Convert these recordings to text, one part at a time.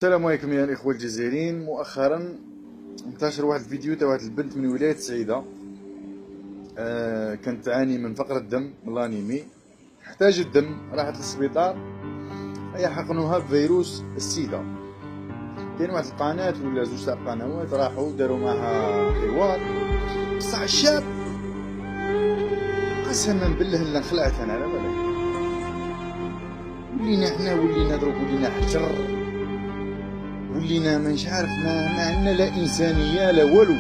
السلام عليكم يا الاخوه الجزائريين. مؤخرا انتشر واحد الفيديو تاع واحد البنت من ولايه سعيده، كانت تعاني من فقر الدم من لانيمي، احتاجت دم، راحت للسبيطار، هي حقنوها بفيروس السيدا. كاين واحد القناه ولا زوج تاع قنوات راحوا داروا معها حوار، بصح الشاب قسما بالله لا خلعت انا على بالك. ولينا حنا ولينا دروك ولينا حجر، ولينا مانيش عارف ما عندنا لا انسانيه لا والو.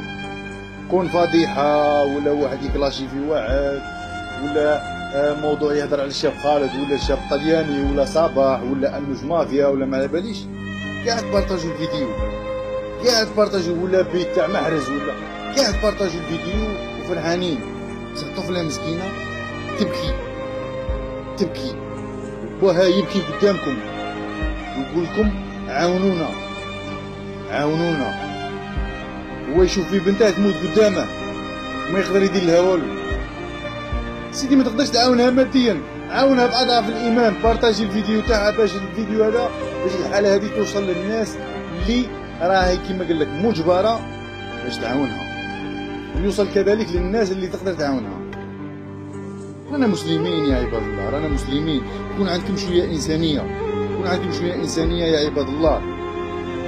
كون فضيحه ولا واحد يكلاشي في واحد، ولا موضوع يهضر على الشاب خالد ولا الشاب طلياني ولا صباح ولا انوج مافيا ولا ما على باليش، كاع تبارطاجيو الفيديو، كاع تبارطاجيو ولا بيت تاع محرز ولا كاع تبارطاجيو الفيديو وفرحانين. بصح طفله مسكينه تبكي وها يبكي قدامكم ويقول لكم عاونونا. هو يشوف في بنته تموت قدامه وما يقدر يدير لها والو. سيدي ما تقدرش تعاونها ماديا، عاونها باضعاف الايمان، بارطاجي الفيديو تاعها باش الفيديو هذا باش الحاله هذه توصل للناس اللي راهي كيما قال لك مجبره باش تعاونها، ويوصل كذلك للناس اللي تقدر تعاونها. رانا مسلمين يا عباد الله، رانا مسلمين. يكون عندكم شويه انسانيه، يا عباد الله،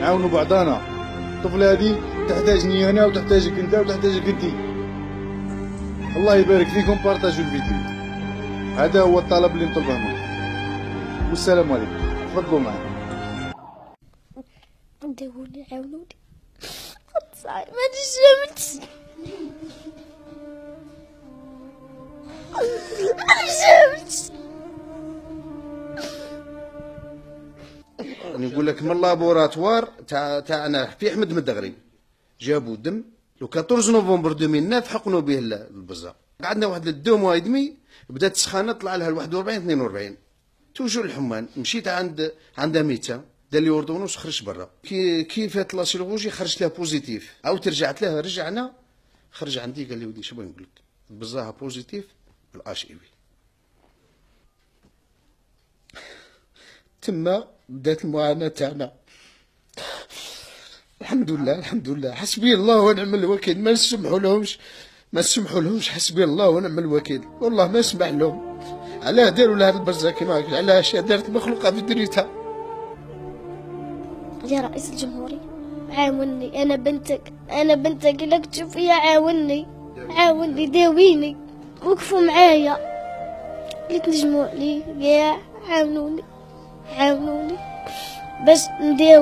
نعاونوا بعضانا. الطفله هذه تحتاجني انا وتحتاجك انت وتحتاجك انت. الله يبارك فيكم، بارطاجوا الفيديو. هذا هو الطلب اللي نطلبه منكم، والسلام عليكم. تفضلوا معنا. نداولي عاونوني صاحبي ما نجمتش. نقول لك من اللابوراتوار تاعنا في احمد مدغري جابوا دم لو 14 نوفمبر 2009 حقنوا به البزه. قعدنا واحد 2 موا ادمي، بدات السخانه طلع لها 41 42 توجور الحمان. مشيت عندها ميتا دار لي اوردونوس خرج برا. كي فات لاسيروجي خرجت لها بوزيتيف، عاودت رجعت لها، رجعنا خرج عندي قال لي ودي شنو نقول لك البزاها بوزيتيف بالاتش اي في. تما بدات المعاناه تاعنا. الحمد لله حسبي الله ونعم الوكيل. ما نسمحوا لهمش حسبي الله ونعم الوكيل. والله ما نسمح لهم. علاه داروا لها البرزه كيما هكا؟ علاش دارت مخلوقه في دنيتها؟ يا رئيس الجمهورية عاوني، انا بنتك لك تشوف فيا، عاوني داويني، وقفوا معايا اللي تنجموا لي كاع، عاونوني باش نداوي.